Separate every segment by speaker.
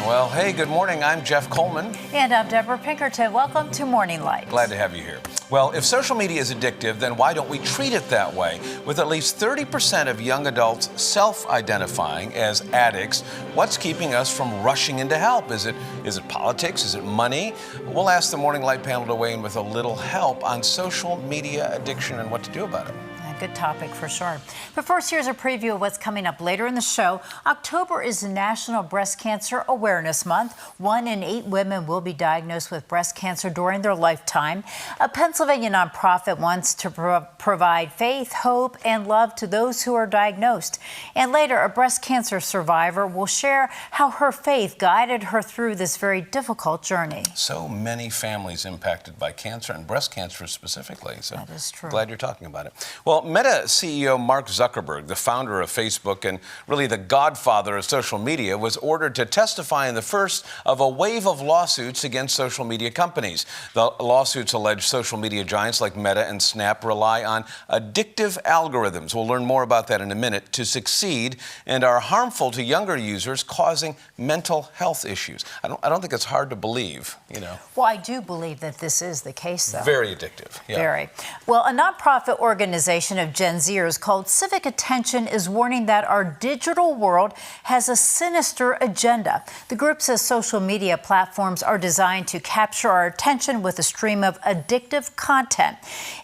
Speaker 1: Well, hey, good morning. I'm Jeff Coleman.
Speaker 2: And I'm Deborah Pinkerton. Welcome to Morning Light.
Speaker 1: Glad to have you here. Well, if social media is addictive, then why don't we treat it that way? With at least 30% of young adults self-identifying as addicts, what's keeping us from rushing into help? Is it politics? Is it money? We'll ask the Morning Light panel to weigh in with a little help on social media addiction and what to do about it.
Speaker 2: Good topic for sure. But first, here's a preview of what's coming up later in the show. October is National Breast Cancer Awareness Month. 1 in 8 women will be diagnosed with breast cancer during their lifetime. A Pennsylvania nonprofit wants to provide faith, hope, and love to those who are diagnosed. And later, a breast cancer survivor will share how her faith guided her through this very difficult journey.
Speaker 1: So many families impacted by cancer and breast cancer specifically. So
Speaker 2: that is true.
Speaker 1: Glad you're talking about it. Well, Meta CEO Mark Zuckerberg, the founder of Facebook and really the godfather of social media, was ordered to testify in the first of a wave of lawsuits against social media companies. The lawsuits allege social media giants like Meta and Snap rely on addictive algorithms. We'll learn more about that in a minute, to succeed, and are harmful to younger users, causing mental health issues. I don't think it's hard to believe, you know.
Speaker 2: Well, I do believe that this is the case, though.
Speaker 1: Very addictive. Yeah.
Speaker 2: Very. Well, a nonprofit organization of Gen Zers called Civic Attention is warning that our digital world has a sinister agenda. The group says social media platforms are designed to capture our attention with a stream of addictive content.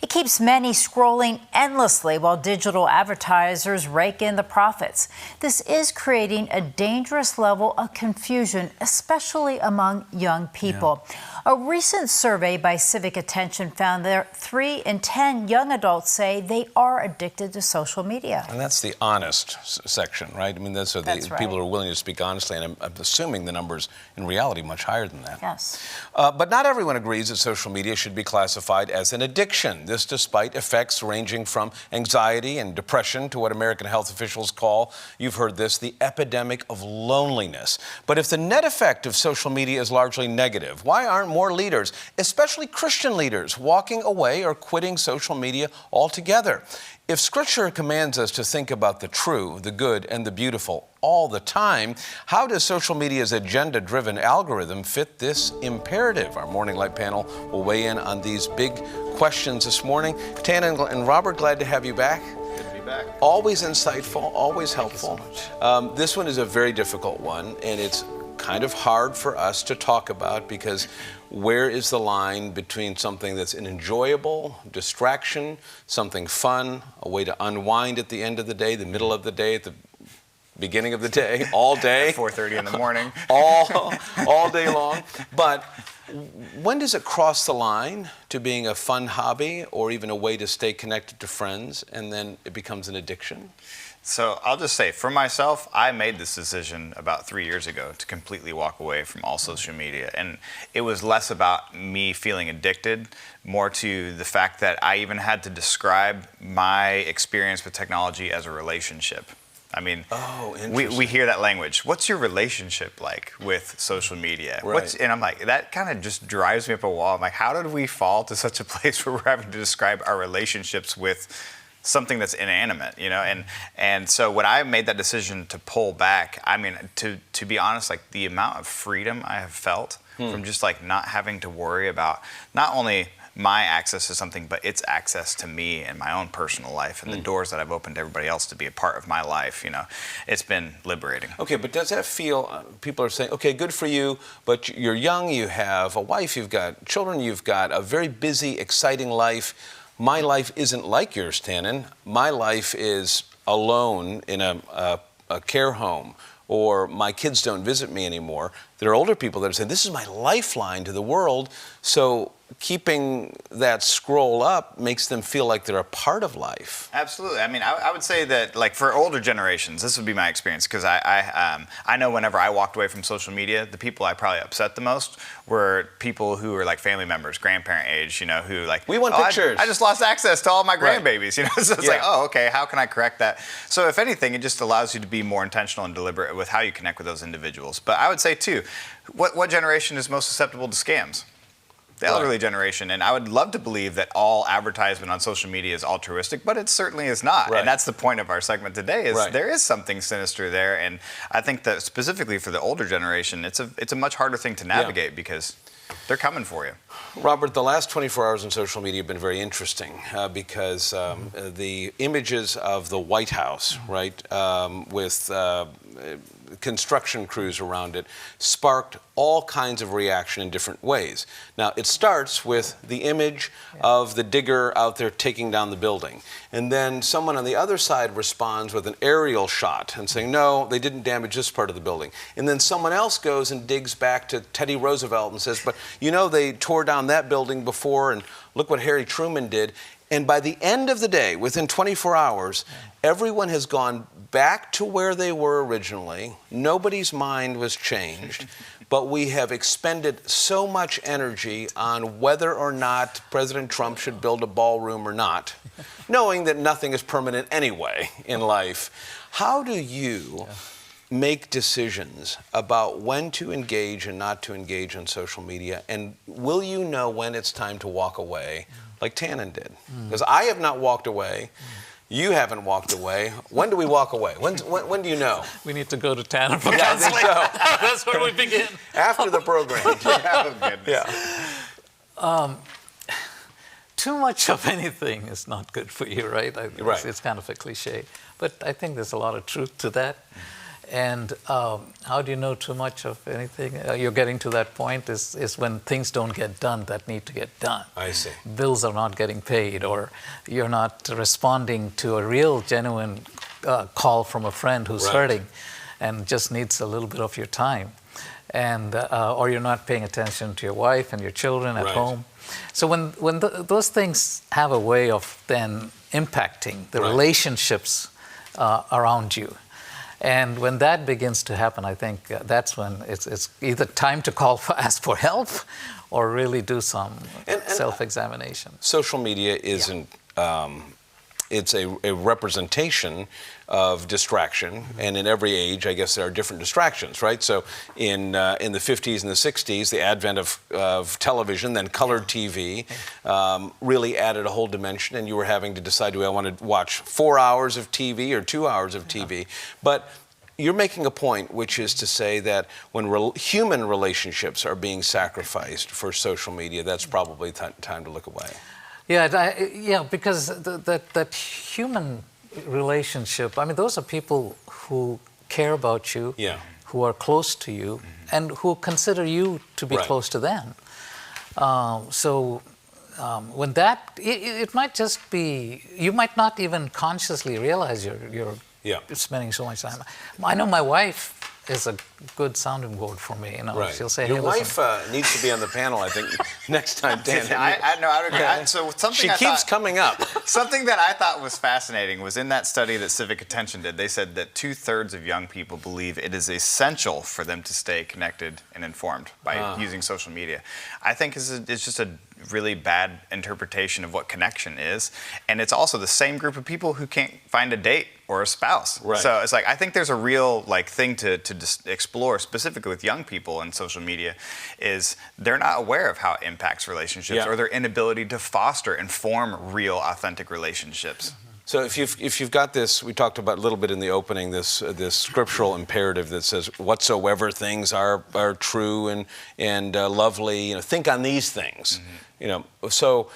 Speaker 2: It keeps many scrolling endlessly while digital advertisers rake in the profits. This is creating a dangerous level of confusion, especially among young people. Yeah. A recent survey by Civic Attention found that 3 in 10 young adults say they are addicted to social media.
Speaker 1: And that's the honest section, right? I mean, those are the
Speaker 2: right.
Speaker 1: People who are willing to speak honestly, and I'm assuming the numbers in reality much higher than that.
Speaker 2: Yes.
Speaker 1: But not everyone agrees that social media should be classified as an addiction. This despite effects ranging from anxiety and depression to what American health officials call, you've heard this, the epidemic of loneliness. But if the net effect of social media is largely negative, why aren't more leaders, especially Christian leaders, walking away or quitting social media altogether? If Scripture commands us to think about the true, the good, and the beautiful all the time, how does social media's agenda-driven algorithm fit this imperative? Our Morning Light panel will weigh in on these big questions this morning. Tannon and Robert, glad to have you back.
Speaker 3: Good to be back.
Speaker 1: Always insightful, always helpful.
Speaker 3: Thank you so much.
Speaker 1: This one is a very difficult one, and it's kind of hard for us to talk about because where is the line between something that's an enjoyable distraction, something fun, a way to unwind at the end of the day, the middle of the day, at the beginning of the day, all day.
Speaker 3: At 4:30 in the morning.
Speaker 1: all day long. But when does it cross the line to being a fun hobby or even a way to stay connected to friends, and then it becomes an addiction?
Speaker 3: So I'll just say, for myself, I made this decision about 3 years ago to completely walk away from all social media. And it was less about me feeling addicted, more to the fact that I even had to describe my experience with technology as a relationship. I mean, we hear that language. What's your relationship like with social media?
Speaker 1: Right.
Speaker 3: And I'm like, that kind of just drives me up a wall. I'm like, how did we fall to such a place where we're having to describe our relationships with something that's inanimate, you know? And so when I made that decision to pull back, I mean, to be honest, like the amount of freedom I have felt from just like not having to worry about not only my access to something, but its access to me and my own personal life and the doors that I've opened to everybody else to be a part of my life, you know, it's been liberating.
Speaker 1: Okay, but does that feel, people are saying, okay, good for you, but you're young, you have a wife, you've got children, you've got a very busy, exciting life. My life isn't like yours, Tannon. My life is alone in a care home, or my kids don't visit me anymore. There are older people that are saying, this is my lifeline to the world. So keeping that scroll up makes them feel like they're a part of life.
Speaker 3: Absolutely. I mean, I would say that, like, for older generations, this would be my experience, because I know whenever I walked away from social media, the people I probably upset the most were people who were like family members, grandparent age, you know, who like,
Speaker 1: we want pictures.
Speaker 3: I just lost access to all my grandbabies, you know, so it's
Speaker 1: Yeah.
Speaker 3: like, oh, okay, how can I correct that? So if anything, it just allows you to be more intentional and deliberate with how you connect with those individuals. But I would say too, what generation is most susceptible to scams? the elderly generation. And I would love to believe that all advertisement on social media is altruistic, but it certainly is not.
Speaker 1: Right.
Speaker 3: And that's the point of our segment today, is
Speaker 1: Right.
Speaker 3: there is something sinister there. And I think that specifically for the older generation, it's a much harder thing to navigate because they're coming for you.
Speaker 1: Robert, the last 24 hours on social media have been very interesting because the images of the White House, right, with construction crews around it, sparked all kinds of reaction in different ways. Now, it starts with the image of the digger out there taking down the building. And then someone on the other side responds with an aerial shot and saying, no, they didn't damage this part of the building. And then someone else goes and digs back to Teddy Roosevelt and says, but you know, they tore down that building before, and look what Harry Truman did. And by the end of the day, within 24 hours, everyone has gone back to where they were originally. Nobody's mind was changed, but we have expended so much energy on whether or not President Trump should build a ballroom or not, knowing that nothing is permanent anyway in life. How do you make decisions about when to engage and not to engage on social media? And will you know when it's time to walk away, like Tannon did? Because I have not walked away. You haven't walked away. When do we walk away? When do you know?
Speaker 4: We need to go to Tannon for
Speaker 1: Yeah, I think
Speaker 4: counseling.
Speaker 1: so.
Speaker 4: That's where we begin.
Speaker 1: After the program.
Speaker 4: Too much of anything is not good for you, right?
Speaker 1: Right.
Speaker 4: It's kind of a cliche. But I think there's a lot of truth to that. And how do you know too much of anything? You're getting to that point is when things don't get done that need to get done.
Speaker 1: I see.
Speaker 4: Bills are not getting paid, or you're not responding to a real, genuine call from a friend who's hurting and just needs a little bit of your time. And or you're not paying attention to your wife and your children at home. So when those things have a way of then impacting the relationships around you. And when that begins to happen, I think that's when it's either time to ask for help or really do some self-examination.
Speaker 1: Social media isn't, it's a representation of distraction, and in every age, I guess there are different distractions, right? So in the 50s and the 60s, the advent of television, then colored TV, really added a whole dimension, and you were having to decide, do I want to watch 4 hours of TV or 2 hours of TV? But you're making a point, which is to say that when human relationships are being sacrificed for social media, that's probably time to look away.
Speaker 4: Yeah, because that human relationship, I mean, those are people who care about you, who are close to you, and who consider you to be close to them. When that, it might just be, you might not even consciously realize you're spending so much time. I know my wife is a good sounding board for me. You know, she'll say,
Speaker 1: "Your
Speaker 4: hey,
Speaker 1: wife needs to be on the panel, I think, next time." Dan,
Speaker 3: I would agree. So something
Speaker 1: she keeps coming up.
Speaker 3: Something that I thought was fascinating was in that study that Civic Attention did. They said that 2/3 of young people believe it is essential for them to stay connected and informed by using social media. I think it's just a really bad interpretation of what connection is, and it's also the same group of people who can't find a date or a spouse. So it's like, I think there's a real thing to just explore specifically with young people in social media, is they're not aware of how it impacts relationships or their inability to foster and form real, authentic relationships.
Speaker 1: So if you've got this, we talked about a little bit in the opening, this scriptural imperative that says whatsoever things are true and lovely, think on these things, So,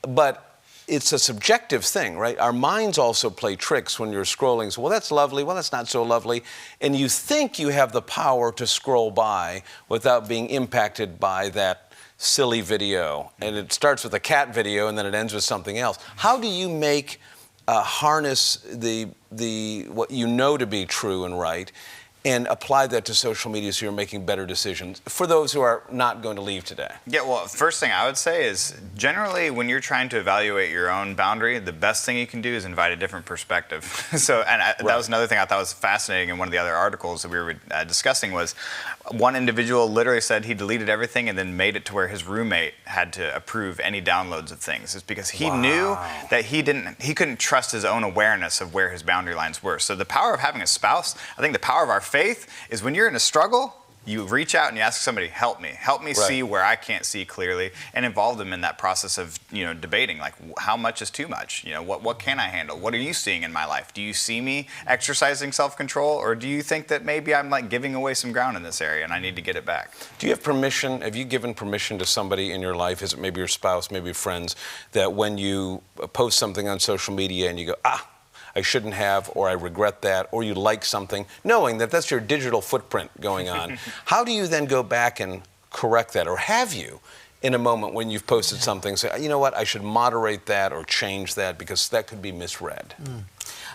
Speaker 1: but it's a subjective thing, right? Our minds also play tricks when you're scrolling. So, well, that's lovely. Well, that's not so lovely. And you think you have the power to scroll by without being impacted by that silly video. And it starts with a cat video and then it ends with something else. How do you make harness the what you know to be true and right, and apply that to social media so you're making better decisions for those who are not going to leave today?
Speaker 3: Yeah, well, first thing I would say is generally when you're trying to evaluate your own boundary, the best thing you can do is invite a different perspective. That was another thing I thought was fascinating in one of the other articles that we were discussing was one individual literally said he deleted everything and then made it to where his roommate had to approve any downloads of things. It's because he knew that he couldn't trust his own awareness of where his boundary lines were. So the power of having a spouse, I think the power of our faith is when you're in a struggle, You reach out and you ask somebody, help me see where I can't see clearly, and involve them in that process of, debating, like, how much is too much? What can I handle? What are you seeing in my life? Do you see me exercising self-control, or do you think that maybe I'm like giving away some ground in this area and I need to get it back?
Speaker 1: Do you have permission? Have you given permission to somebody in your life, is it maybe your spouse, maybe friends, that when you post something on social media and you go, I shouldn't have, or I regret that, or you like something, knowing that that's your digital footprint going on, how do you then go back and correct that? Or have you, in a moment when you've posted something, say, you know what, I should moderate that or change that because that could be misread?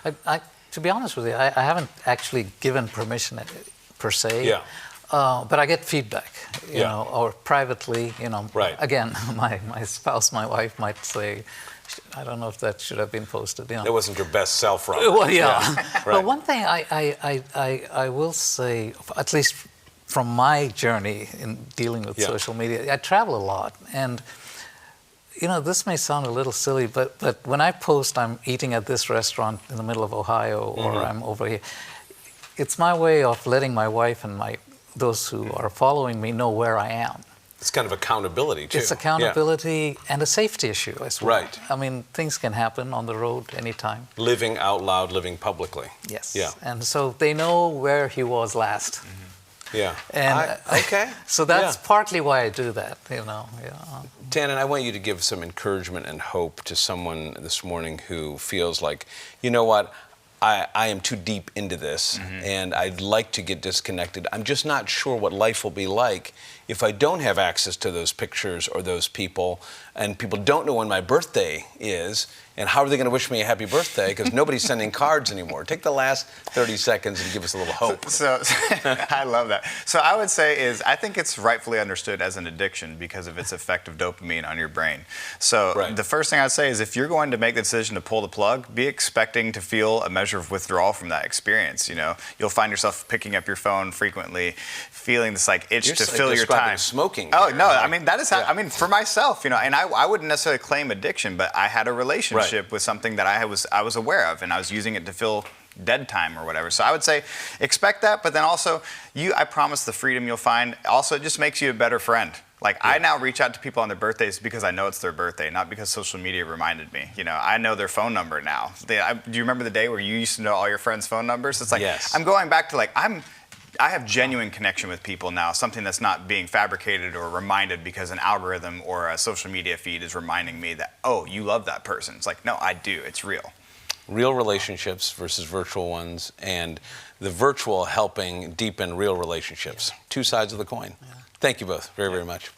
Speaker 4: To be honest with you, I haven't actually given permission per se.
Speaker 1: Yeah.
Speaker 4: But I get feedback, you know, or privately,
Speaker 1: Right.
Speaker 4: Again, my spouse, my wife might say, I don't know if that should have been posted.
Speaker 1: That wasn't your best self, right?
Speaker 4: Well, yeah.
Speaker 1: Right.
Speaker 4: But one thing I will say, at least from my journey in dealing with social media, I travel a lot, and this may sound a little silly, but when I post I'm eating at this restaurant in the middle of Ohio, or I'm over here, it's my way of letting my wife and those who are following me know where I am.
Speaker 1: It's kind of accountability, too.
Speaker 4: It's accountability and a safety issue as well.
Speaker 1: Right.
Speaker 4: I mean, things can happen on the road anytime.
Speaker 1: Living out loud, living publicly.
Speaker 4: Yes.
Speaker 1: Yeah.
Speaker 4: And so they know where he was last.
Speaker 1: Yeah.
Speaker 4: And
Speaker 1: okay.
Speaker 4: So that's partly why I do that,
Speaker 1: Tannon, I want you to give some encouragement and hope to someone this morning who feels like, you know what, I am too deep into this, and I'd like to get disconnected. I'm just not sure what life will be like if I don't have access to those pictures or those people, and people don't know when my birthday is, and how are they going to wish me a happy birthday? Because nobody's sending cards anymore. Take the last 30 seconds and give us a little hope.
Speaker 3: So I love that. So I would say I think it's rightfully understood as an addiction because of its effect of dopamine on your brain. So the first thing I'd say is if you're going to make the decision to pull the plug, be expecting to feel a measure of withdrawal from that experience. You'll find yourself picking up your phone frequently, feeling this like itch to fill your time.
Speaker 1: Smoking.
Speaker 3: Oh no, I mean that is how, I mean for myself, and I wouldn't necessarily claim addiction, but I had a relationship with something that I was aware of, and I was using it to fill dead time or whatever. So I would say expect that, but then also I promise the freedom you'll find. Also, it just makes you a better friend. Like I now reach out to people on their birthdays because I know it's their birthday, not because social media reminded me. I know their phone number now. Do you remember the day where you used to know all your friends' phone numbers? It's like I'm going back to I have genuine connection with people now, something that's not being fabricated or reminded because an algorithm or a social media feed is reminding me that, oh, you love that person. It's like, no, I do. It's real.
Speaker 1: Real relationships versus virtual ones, and the virtual helping deepen real relationships. Two sides of the coin. Thank you both very, very much.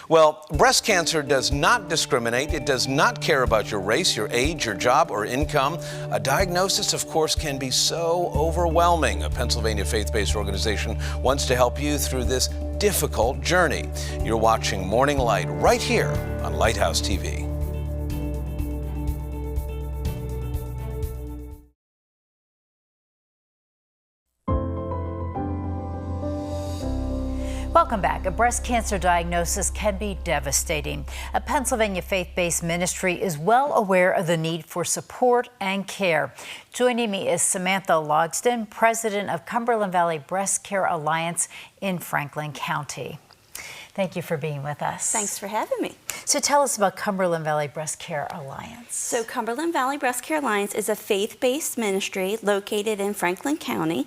Speaker 1: Well, breast cancer does not discriminate. It does not care about your race, your age, your job, or income. A diagnosis, of course, can be so overwhelming. A Pennsylvania faith-based organization wants to help you through this difficult journey. You're watching Morning Light right here on Lighthouse TV.
Speaker 2: Welcome back. A breast cancer diagnosis can be devastating. A Pennsylvania faith-based ministry is well aware of the need for support and care. Joining me is Samantha Logsdon, president of Cumberland Valley Breast Care Alliance in Franklin County. Thank you for being with us.
Speaker 5: Thanks for having me.
Speaker 2: So tell us about Cumberland Valley Breast Care Alliance.
Speaker 5: So Cumberland Valley Breast Care Alliance is a faith-based ministry located in Franklin County.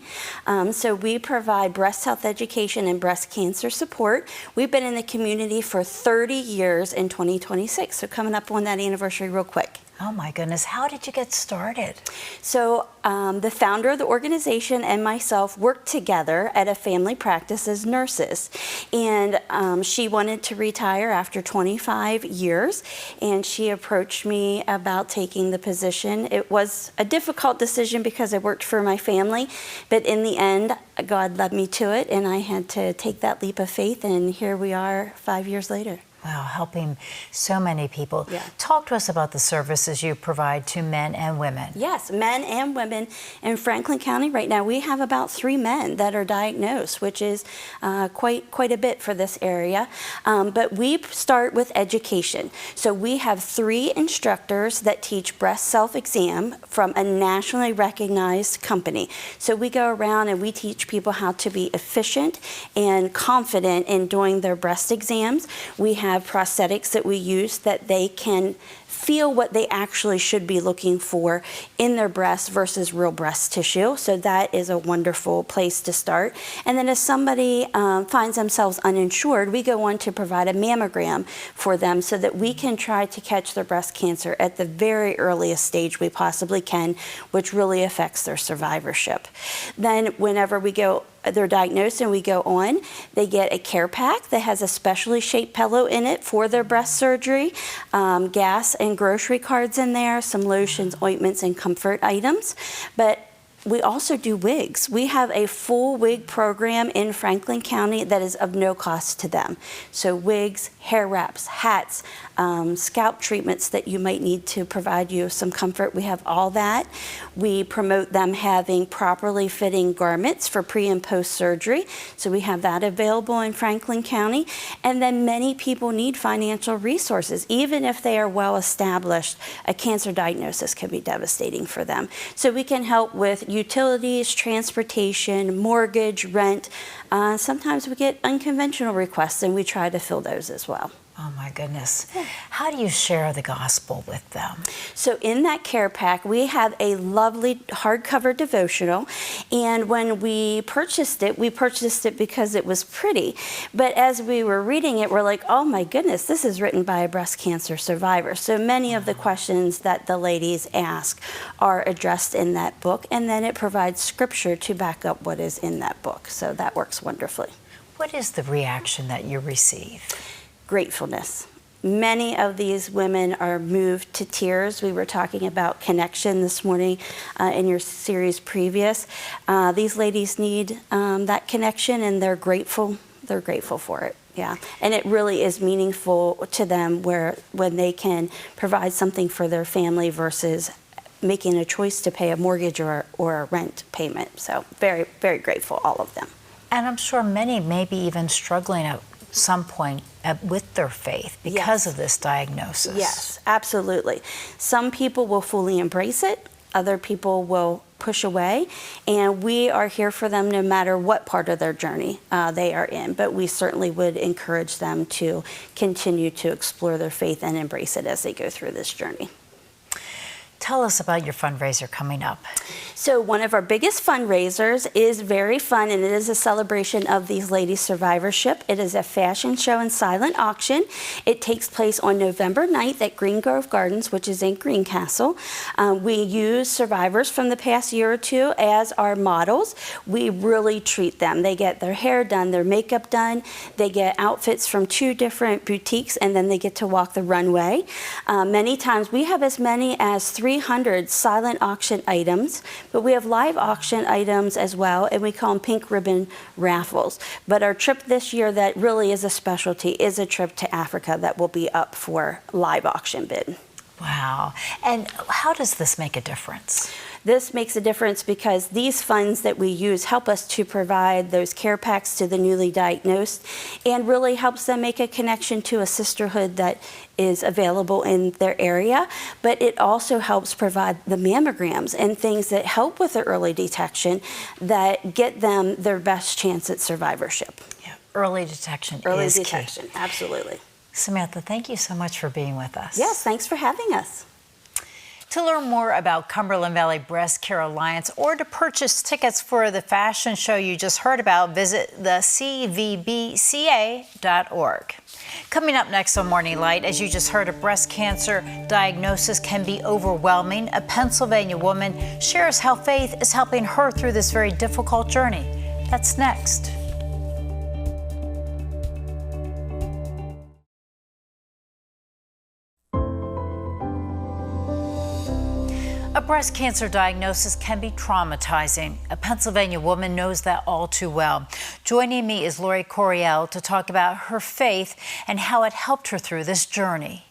Speaker 5: So we provide breast health education and breast cancer support. We've been in the community for 30 years in 2026, so coming up on that anniversary real quick.
Speaker 2: Oh my goodness, how did you get started?
Speaker 5: So the founder of the organization and myself worked together at a family practice as nurses. And she wanted to retire after 25 years, and she approached me about taking the position. It was a difficult decision because I worked for my family, but in the end, God led me to it, and I had to take that leap of faith, and here we are 5 years later.
Speaker 2: Wow, helping so many people.
Speaker 5: Yeah.
Speaker 2: Talk to us about the services you provide to men and women.
Speaker 5: Yes, men and women in Franklin County right now. We have about 3 men that are diagnosed, which is quite a bit for this area. But we start with education. So we have 3 instructors that teach breast self-exam from a nationally recognized company. So we go around and we teach people how to be efficient and confident in doing their breast exams. We have prosthetics that we use that they can feel what they actually should be looking for in their breast versus real breast tissue. So that is a wonderful place to start. And then if somebody finds themselves uninsured, we go on to provide a mammogram for them so that we can try to catch their breast cancer at the very earliest stage we possibly can, which really affects their survivorship. Then whenever they're diagnosed and we go on, they get a care pack that has a specially shaped pillow in it for their breast surgery, gas and grocery cards in there, some lotions, ointments, and comfort items. But we also do wigs. We have a full wig program in Franklin County that is of no cost to them. So wigs, hair wraps, hats, scalp treatments that you might need to provide you some comfort. We have all that. We promote them having properly fitting garments for pre and post surgery. So we have that available in Franklin County. And then many people need financial resources. Even if they are well established, a cancer diagnosis can be devastating for them. So we can help with utilities, transportation, mortgage, rent. Sometimes we get unconventional requests and we try to fill those as well.
Speaker 2: Oh my goodness. How do you share the gospel with them?
Speaker 5: So in that care pack, we have a lovely hardcover devotional. And when we purchased it because it was pretty. But as we were reading it, we're like, oh my goodness, this is written by a breast cancer survivor. So many of the questions that the ladies ask are addressed in that book. And then it provides scripture to back up what is in that book. So that works wonderfully.
Speaker 2: What is the reaction that you receive?
Speaker 5: Gratefulness. Many of these women are moved to tears. We were talking about connection this morning in your series previous. These ladies need that connection, and they're grateful. They're grateful for it. Yeah, and it really is meaningful to them when they can provide something for their family versus making a choice to pay a mortgage or a rent payment. So very, very grateful, all of them.
Speaker 2: And I'm sure many may be even struggling at some point with their faith because of this diagnosis.
Speaker 5: Yes, absolutely. Some people will fully embrace it. Other people will push away. And we are here for them no matter what part of their journey they are in. But we certainly would encourage them to continue to explore their faith and embrace it as they go through this journey.
Speaker 2: Tell us about your fundraiser coming up.
Speaker 5: So one of our biggest fundraisers is very fun, and it is a celebration of these ladies' survivorship. It is a fashion show and silent auction. It takes place on November 9th at Green Grove Gardens, which is in Greencastle. We use survivors from the past year or two as our models. We really treat them. They get their hair done, their makeup done. They get outfits from 2 different boutiques, and then they get to walk the runway. Many times we have as many as 300 silent auction items, but we have live auction items as well, and we call them pink ribbon raffles. But our trip this year that really is a specialty is a trip to Africa that will be up for live auction bid.
Speaker 2: Wow. And how does this make a difference?
Speaker 5: This makes a difference because these funds that we use help us to provide those care packs to the newly diagnosed and really helps them make a connection to a sisterhood that is available in their area. But it also helps provide the mammograms and things that help with the early detection that get them their best chance at survivorship.
Speaker 2: Yeah, early detection
Speaker 5: Early
Speaker 2: is
Speaker 5: detection,
Speaker 2: key.
Speaker 5: absolutely.
Speaker 2: Samantha, thank you so much for being with us.
Speaker 5: Yes, thanks for having us.
Speaker 2: To learn more about Cumberland Valley Breast Care Alliance or to purchase tickets for the fashion show you just heard about, visit the cvbca.org. Coming up next on Morning Light, as you just heard, a breast cancer diagnosis can be overwhelming. A Pennsylvania woman shares how faith is helping her through this very difficult journey. That's next. A breast cancer diagnosis can be traumatizing. A Pennsylvania woman knows that all too well. Joining me is Lori Coryell to talk about her faith and how it helped her through this journey.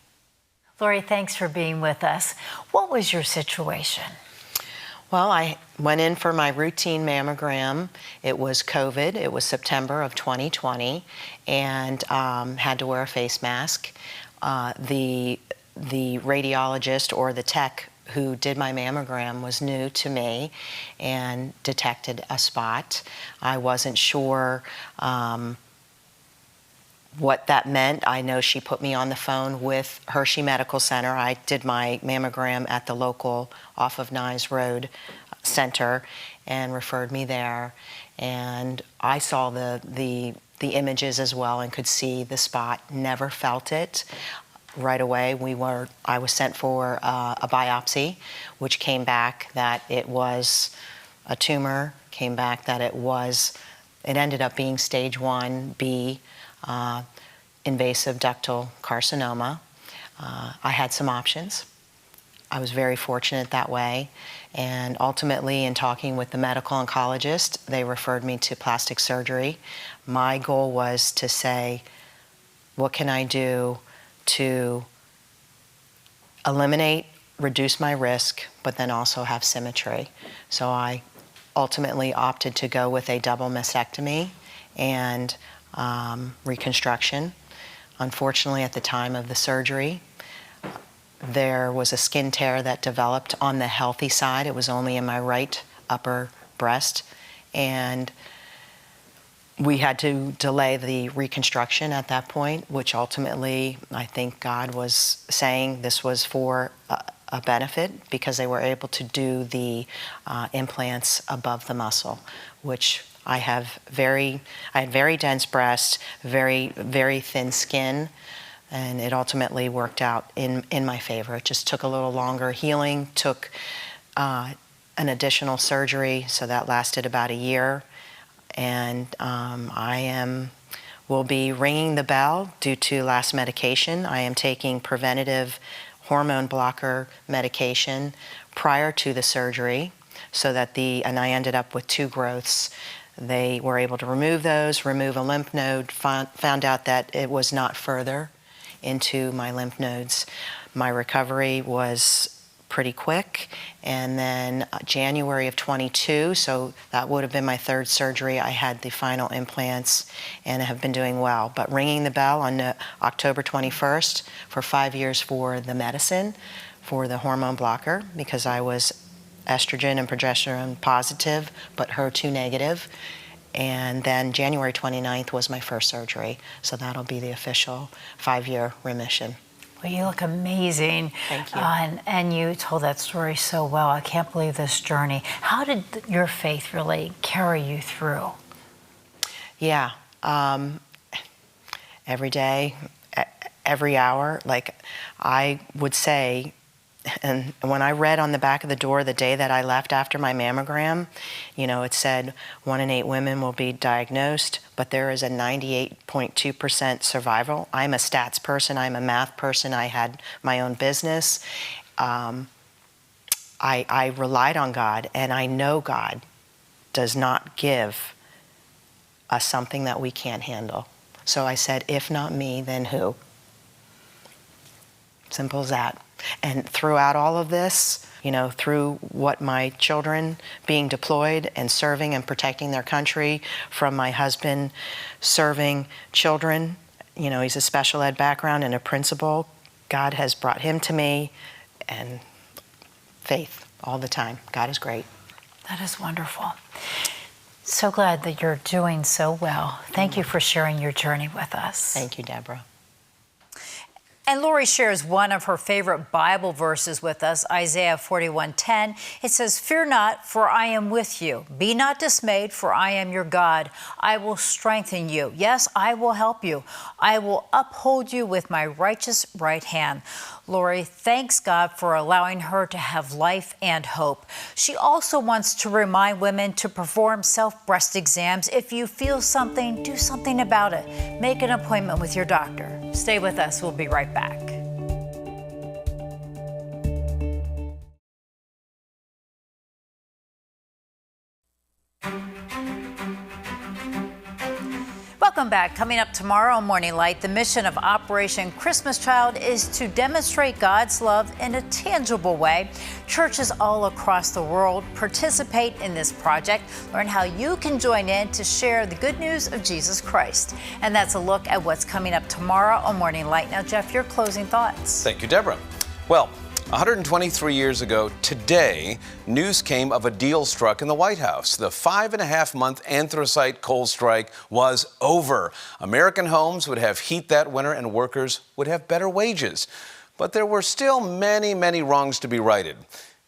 Speaker 2: Lori, thanks for being with us. What was your situation?
Speaker 6: Well, I went in for my routine mammogram. It was COVID. It was September of 2020, and had to wear a face mask. The radiologist or the tech who did my mammogram was new to me and detected a spot. I wasn't sure what that meant. I know she put me on the phone with Hershey Medical Center. I did my mammogram at the local off of Nyes Road center and referred me there. And I saw the images as well and could see the spot, never felt it. Right away, I was sent for a biopsy, which came back that it was a tumor, came back that it ended up being stage 1B, invasive ductal carcinoma. I had some options. I was very fortunate that way. And ultimately, in talking with the medical oncologist, they referred me to plastic surgery. My goal was to say, what can I do to eliminate, reduce my risk, but then also have symmetry. So I ultimately opted to go with a double mastectomy and reconstruction. Unfortunately, at the time of the surgery, there was a skin tear that developed on the healthy side. It was only in my right upper breast, and we had to delay the reconstruction at that point, which ultimately I think God was saying this was for a benefit, because they were able to do the implants above the muscle, which I had very dense breast, very, very thin skin, and it ultimately worked out in my favor. It just took a little longer healing, took an additional surgery, so that lasted about a year. And will be ringing the bell due to last medication. I am taking preventative hormone blocker medication prior to the surgery, so that and I ended up with 2 growths. They were able to remove those, remove a lymph node, found out that it was not further into my lymph nodes. My recovery was pretty quick, and then January of 22, so that would have been my 3rd surgery, I had the final implants and have been doing well. But ringing the bell on October 21st for 5 years for the medicine, for the hormone blocker, because I was estrogen and progesterone positive, but HER2 negative. And then January 29th was my first surgery, so that'll be the official 5-year remission.
Speaker 2: Well, you look amazing.
Speaker 6: Thank you.
Speaker 2: And you told that story so well. I can't believe this journey. How did your faith really carry you through?
Speaker 6: Yeah. Every day, every hour, like I would say, and when I read on the back of the door the day that I left after my mammogram, it said 1 in 8 women will be diagnosed, but there is a 98.2% survival. I'm a stats person. I'm a math person. I had my own business. I relied on God, and I know God does not give us something that we can't handle. So I said, if not me, then who? Simple as that. And throughout all of this, through what my children being deployed and serving and protecting their country, from my husband serving children, he's a special ed background and a principal. God has brought him to me, and faith all the time. God is great.
Speaker 2: That is wonderful. So glad that you're doing so well. Thank you for sharing your journey with us.
Speaker 6: Thank you, Deborah.
Speaker 2: And Lori shares one of her favorite Bible verses with us, Isaiah 41:10. It says, "Fear not, for I am with you. Be not dismayed, for I am your God. I will strengthen you. Yes, I will help you. I will uphold you with my righteous right hand." Lori thanks God for allowing her to have life and hope. She also wants to remind women to perform self-breast exams. If you feel something, do something about it. Make an appointment with your doctor. Stay with us. We'll be right back. Welcome back. Coming up tomorrow on Morning Light, the mission of Operation Christmas Child is to demonstrate God's love in a tangible way. Churches all across the world participate in this project. Learn how you can join in to share the good news of Jesus Christ. And that's a look at what's coming up tomorrow on Morning Light. Now, Jeff, your closing thoughts.
Speaker 1: Thank you, Deborah. Well, 123 years ago today, news came of a deal struck in the White House. The 5.5-month anthracite coal strike was over. American homes would have heat that winter and workers would have better wages. But there were still many, many wrongs to be righted.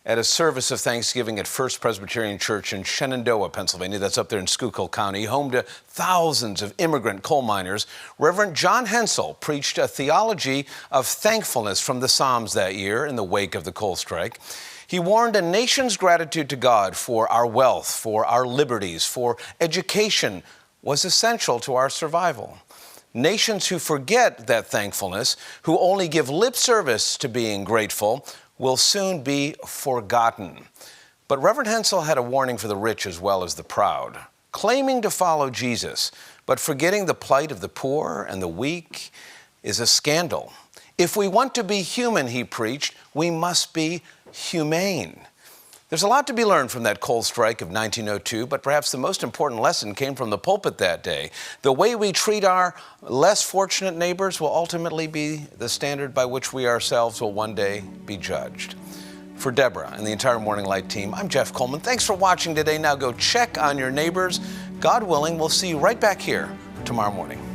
Speaker 1: At a service of Thanksgiving at First Presbyterian Church in Shenandoah, Pennsylvania, that's up there in Schuylkill County, home to thousands of immigrant coal miners, Reverend John Hensel preached a theology of thankfulness from the Psalms that year in the wake of the coal strike. He warned a nation's gratitude to God for our wealth, for our liberties, for education was essential to our survival. Nations who forget that thankfulness, who only give lip service to being grateful, will soon be forgotten. But Reverend Hensel had a warning for the rich as well as the proud. Claiming to follow Jesus, but forgetting the plight of the poor and the weak is a scandal. If we want to be human, he preached, we must be humane. There's a lot to be learned from that coal strike of 1902, but perhaps the most important lesson came from the pulpit that day. The way we treat our less fortunate neighbors will ultimately be the standard by which we ourselves will one day be judged. For Deborah and the entire Morning Light team, I'm Jeff Coleman. Thanks for watching today. Now go check on your neighbors. God willing, we'll see you right back here tomorrow morning.